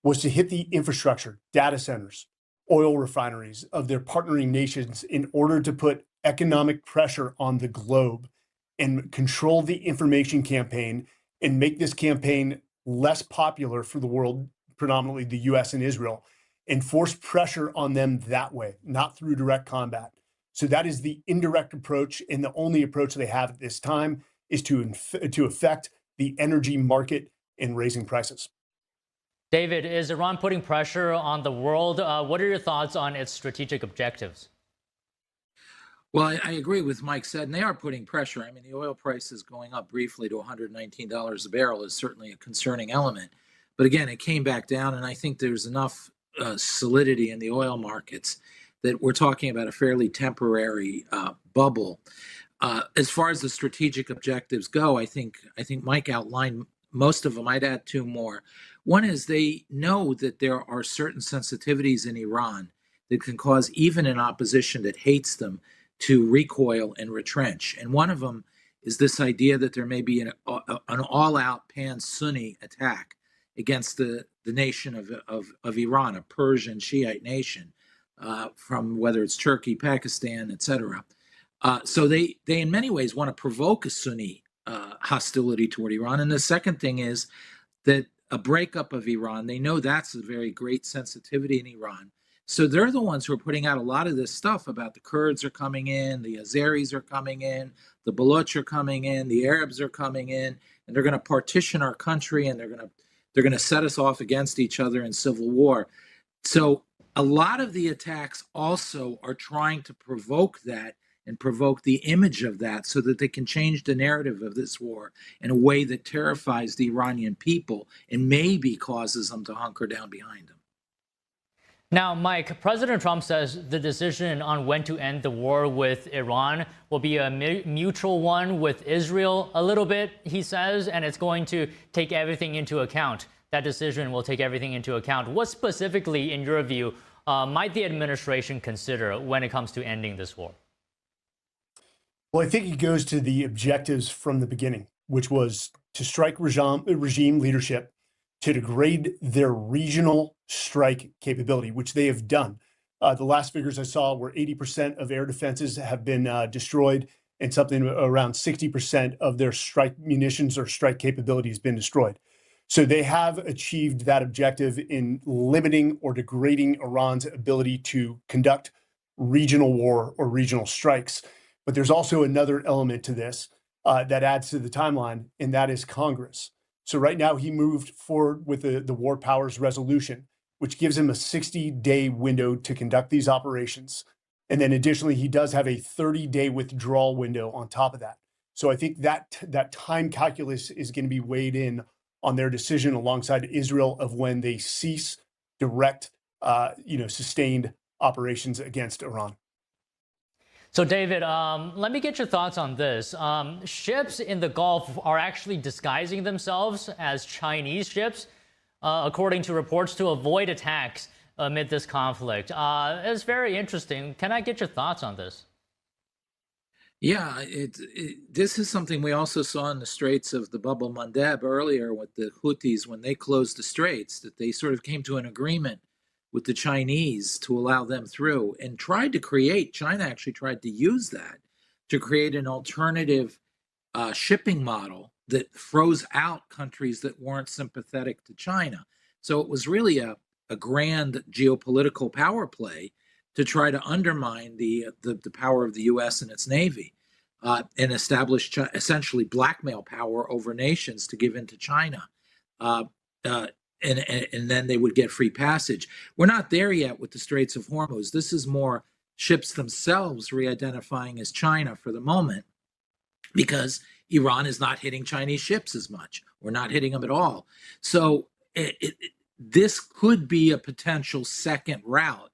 was to hit the infrastructure, data centers, oil refineries of their partnering nations in order to put economic pressure on the globe and control the information campaign and make this campaign less popular for the world, predominantly the US and Israel, and force pressure on them that way, not through direct combat. So that is the indirect approach, and the only approach they have at this time is to affect the energy market and raising prices. David, is Iran putting pressure on the world? What are your thoughts on its strategic objectives? Well, I agree with Mike said, and they are putting pressure. I mean, the oil price is going up briefly to $119 a barrel is certainly a concerning element. But again, it came back down, and I think there's enough solidity in the oil markets that we're talking about a fairly temporary bubble. As far as the strategic objectives go, I think Mike outlined most of them. I'd add two more. One is they know that there are certain sensitivities in Iran that can cause even an opposition that hates them to recoil and retrench. And one of them is this idea that there may be an all-out pan-Sunni attack against the nation of Iran, a Persian Shiite nation, from whether it's Turkey, Pakistan, etc. So they in many ways want to provoke a Sunni hostility toward Iran. And the second thing is that a breakup of Iran, they know that's a very great sensitivity in Iran. So they're the ones who are putting out a lot of this stuff about the Kurds are coming in, the Azeris are coming in, the Baloch are coming in, the Arabs are coming in, and they're going to partition our country, and they're going to set us off against each other in civil war. So a lot of the attacks also are trying to provoke that and provoke the image of that so that they can change the narrative of this war in a way that terrifies the Iranian people and maybe causes them to hunker down behind them. Now, Mike, President Trump says the decision on when to end the war with Iran will be a mutual one with Israel a little bit, he says, and it's going to take everything into account. That decision will take everything into account. What specifically, in your view, might the administration consider when it comes to ending this war? Well, I think it goes to the objectives from the beginning, which was to strike regime leadership, to degrade their regional strike capability, which they have done. The last figures I saw were 80% of air defenses have been destroyed, and something around 60% of their strike munitions or strike capability has been destroyed. So they have achieved that objective in limiting or degrading Iran's ability to conduct regional war or regional strikes. But there's also another element to this that adds to the timeline, and that is Congress. So right now he moved forward with the War Powers Resolution, which gives him a 60-day window to conduct these operations. And then additionally, he does have a 30-day withdrawal window on top of that. So I think that time calculus is going to be weighed in on their decision alongside Israel of when they cease direct, sustained operations against Iran. So, David, let me get your thoughts on this. Ships in the Gulf are actually disguising themselves as Chinese ships. according to reports, to avoid attacks amid this conflict. It's very interesting. Can I get your thoughts on this? Yeah, this is something we also saw in the Straits of the Bab el-Mandeb earlier with the Houthis when they closed the straits, that they sort of came to an agreement with the Chinese to allow them through and China actually tried to use that to create an alternative shipping model that froze out countries that weren't sympathetic to China. So it was really a grand geopolitical power play to try to undermine the power of the U.S. and its Navy and establish essentially blackmail power over nations to give in to China. And then they would get free passage. We're not there yet with the Straits of Hormuz. This is more ships themselves re-identifying as China for the moment because Iran is not hitting Chinese ships as much. We're not hitting them at all. So this could be a potential second route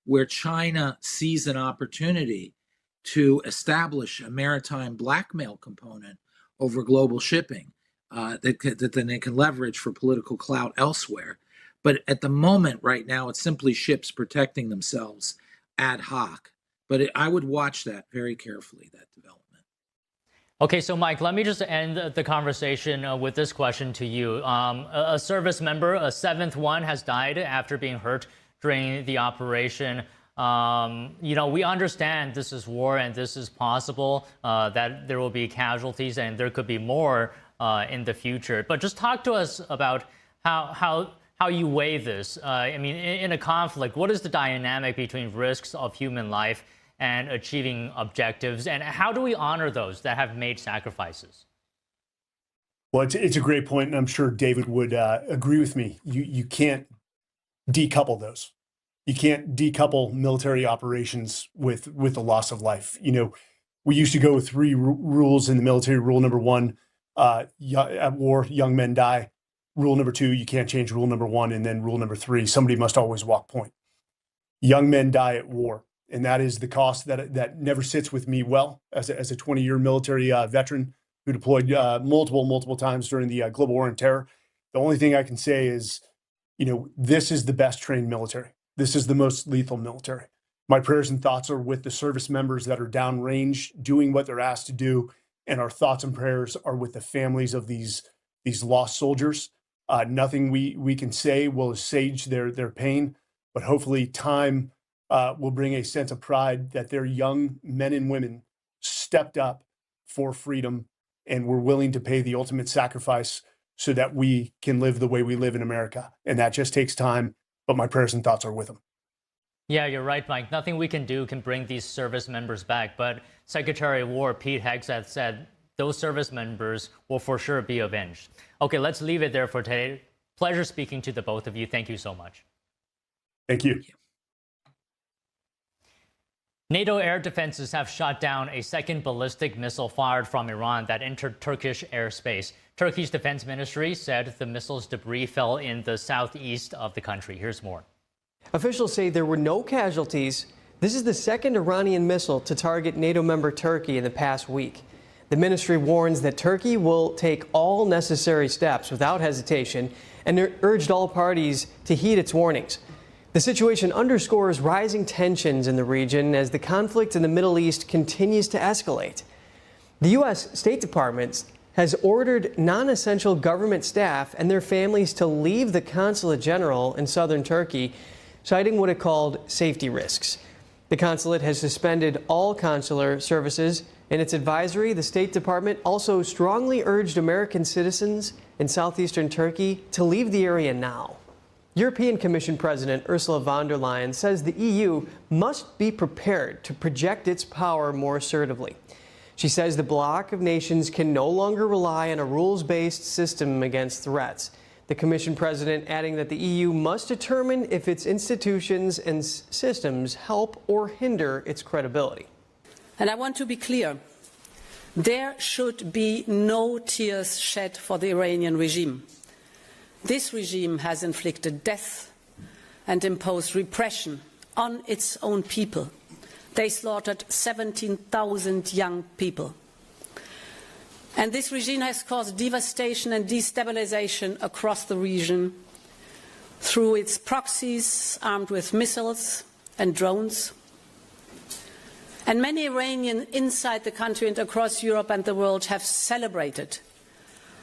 where China sees an opportunity to establish a maritime blackmail component over global shipping that then they can leverage for political clout elsewhere. But at the moment, right now, it's simply ships protecting themselves ad hoc. But I would watch that very carefully, that development. Okay, so Mike, let me just end the conversation with this question to you. A service member, a seventh one, has died after being hurt during the operation. We understand this is war and this is possible, that there will be casualties and there could be more in the future. But just talk to us about how you weigh this. In a conflict, what is the dynamic between risks of human life and achieving objectives? And how do we honor those that have made sacrifices? Well, it's a great point, and I'm sure David would agree with me. You can't decouple those. You can't decouple military operations with the loss of life. We used to go with three rules in the military. Rule number one, at war, young men die. Rule number two, you can't change rule number one. And then rule number three, somebody must always walk point. Young men die at war. And that is the cost that never sits with me well as a 20-year military veteran who deployed multiple times during the global war on terror. The only thing I can say is, this is the best trained military. This is the most lethal military. My prayers and thoughts are with the service members that are downrange doing what they're asked to do. And our thoughts and prayers are with the families of these lost soldiers. Nothing we can say will assuage their pain, but hopefully time will bring a sense of pride that their young men and women stepped up for freedom and were willing to pay the ultimate sacrifice so that we can live the way we live in America. And that just takes time, but my prayers and thoughts are with them. Yeah, you're right, Mike. Nothing we can do can bring these service members back. But Secretary of War Pete Hegseth said those service members will for sure be avenged. Okay, let's leave it there for today. Pleasure speaking to the both of you. Thank you so much. Thank you. NATO air defenses have shot down a second ballistic missile fired from Iran that entered Turkish airspace. Turkey's defense ministry said the missile's debris fell in the southeast of the country. Here's more. Officials say there were no casualties. This is the second Iranian missile to target NATO member Turkey in the past week. The ministry warns that Turkey will take all necessary steps without hesitation and urged all parties to heed its warnings. The situation underscores rising tensions in the region as the conflict in the Middle East continues to escalate. The U.S. State Department has ordered non-essential government staff and their families to leave the consulate general in southern Turkey, citing what it called safety risks. The consulate has suspended all consular services. In its advisory, the State Department also strongly urged American citizens in southeastern Turkey to leave the area now. European Commission President Ursula von der Leyen says the EU must be prepared to project its power more assertively. She says the bloc of nations can no longer rely on a rules-based system against threats. The Commission President adding that the EU must determine if its institutions and systems help or hinder its credibility. And I want to be clear. There should be no tears shed for the Iranian regime. This regime has inflicted death and imposed repression on its own people. They slaughtered 17,000 young people. And this regime has caused devastation and destabilization across the region through its proxies armed with missiles and drones. And many Iranians inside the country and across Europe and the world have celebrated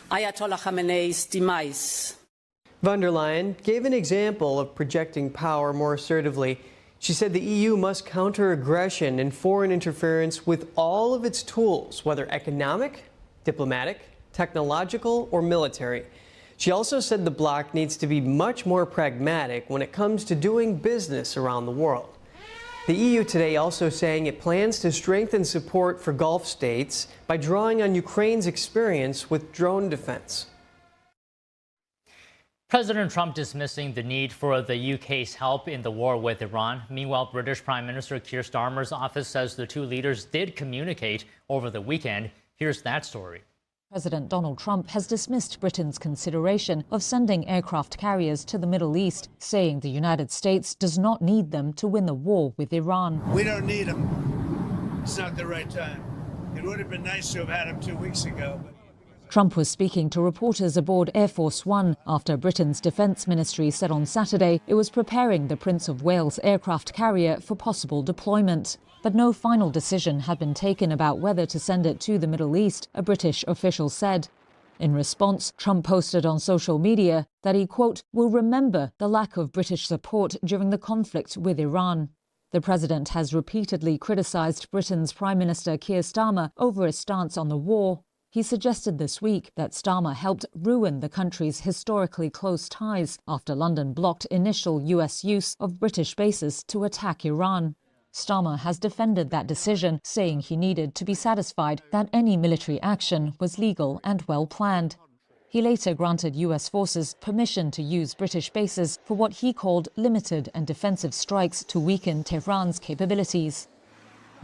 Ayatollah Khamenei's demise. Von der Leyen gave an example of projecting power more assertively. She said the EU must counter aggression and foreign interference with all of its tools, whether economic, diplomatic, technological, or military. She also said the bloc needs to be much more pragmatic when it comes to doing business around the world. The EU today also saying it plans to strengthen support for Gulf states by drawing on Ukraine's experience with drone defense. President Trump dismissing the need for the UK's help in the war with Iran. Meanwhile, British Prime Minister Keir Starmer's office says the two leaders did communicate over the weekend. Here's that story. President Donald Trump has dismissed Britain's consideration of sending aircraft carriers to the Middle East, saying the United States does not need them to win the war with Iran. We don't need them. It's not the right time. It would have been nice to have had them 2 weeks ago. Trump was speaking to reporters aboard Air Force One after Britain's Defence Ministry said on Saturday it was preparing the Prince of Wales aircraft carrier for possible deployment. But no final decision had been taken about whether to send it to the Middle East, a British official said. In response, Trump posted on social media that he, quote, will remember the lack of British support during the conflict with Iran. The president has repeatedly criticised Britain's Prime Minister Keir Starmer over his stance on the war. He suggested this week that Starmer helped ruin the country's historically close ties after London blocked initial US use of British bases to attack Iran. Starmer has defended that decision, saying he needed to be satisfied that any military action was legal and well planned. He later granted US forces permission to use British bases for what he called limited and defensive strikes to weaken Tehran's capabilities.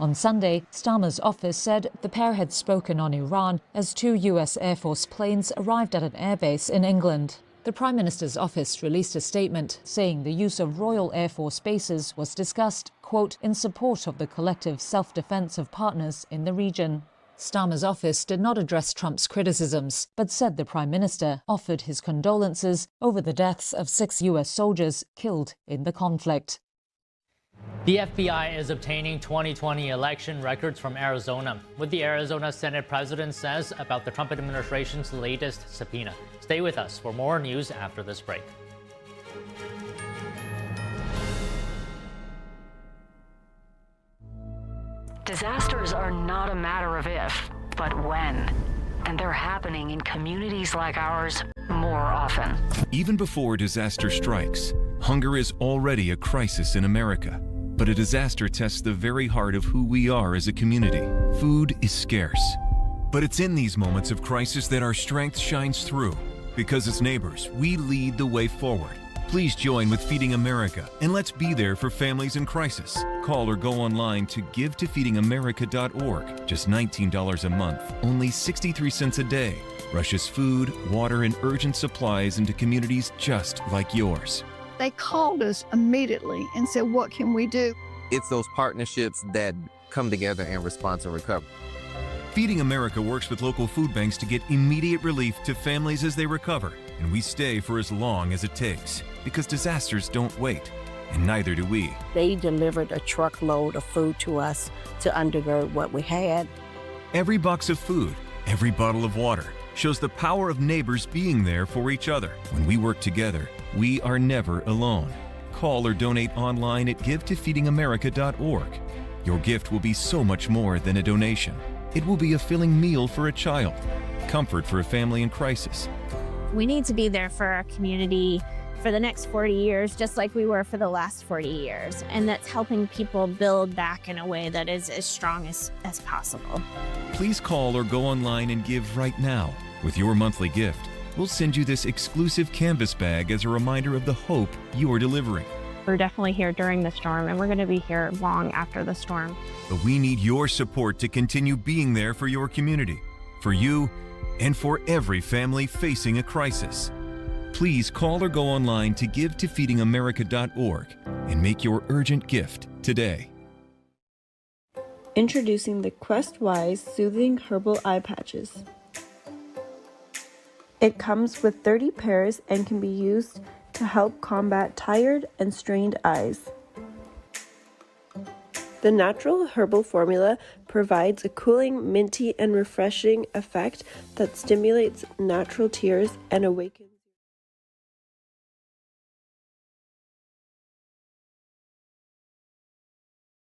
On Sunday, Starmer's office said the pair had spoken on Iran as two US Air Force planes arrived at an airbase in England. The Prime Minister's office released a statement saying the use of Royal Air Force bases was discussed, quote, in support of the collective self-defense of partners in the region. Starmer's office did not address Trump's criticisms, but said the Prime Minister offered his condolences over the deaths of 6 US soldiers killed in the conflict. The FBI is obtaining 2020 election records from Arizona, what the Arizona Senate president says about the Trump administration's latest subpoena. Stay with us for more news after this break. Disasters are not a matter of if, but when. And they're happening in communities like ours more often. Even before disaster strikes, hunger is already a crisis in America. But a disaster tests the very heart of who we are as a community. Food is scarce. But it's in these moments of crisis that our strength shines through. Because as neighbors, we lead the way forward. Please join with Feeding America, and let's be there for families in crisis. Call or go online to givetofeedingamerica.org. Just $19 a month, only 63 cents a day. Rushes food, water, and urgent supplies into communities just like yours. They called us immediately and said, what can we do? It's those partnerships that come together and respond to recovery. Feeding America works with local food banks to get immediate relief to families as they recover, and we stay for as long as it takes, because disasters don't wait, and neither do we. They delivered a truckload of food to us to undergird what we had. Every box of food, every bottle of water, shows the power of neighbors being there for each other. When we work together, we are never alone. Call or donate online at givetofeedingamerica.org. Your gift will be so much more than a donation. It will be a filling meal for a child, comfort for a family in crisis. We need to be there for our community for the next 40 years, just like we were for the last 40 years. And that's helping people build back in a way that is as strong as possible. Please call or go online and give right now. With your monthly gift, we'll send you this exclusive canvas bag as a reminder of the hope you are delivering. We're definitely here during the storm, and we're going to be here long after the storm. But we need your support to continue being there for your community, for you, and for every family facing a crisis. Please call or go online to givetofeedingamerica.org and make your urgent gift today. Introducing the Quest-Wise Soothing Herbal Eye Patches. It comes with 30 pairs and can be used to help combat tired and strained eyes. The natural herbal formula provides a cooling, minty, and refreshing effect that stimulates natural tears and awakens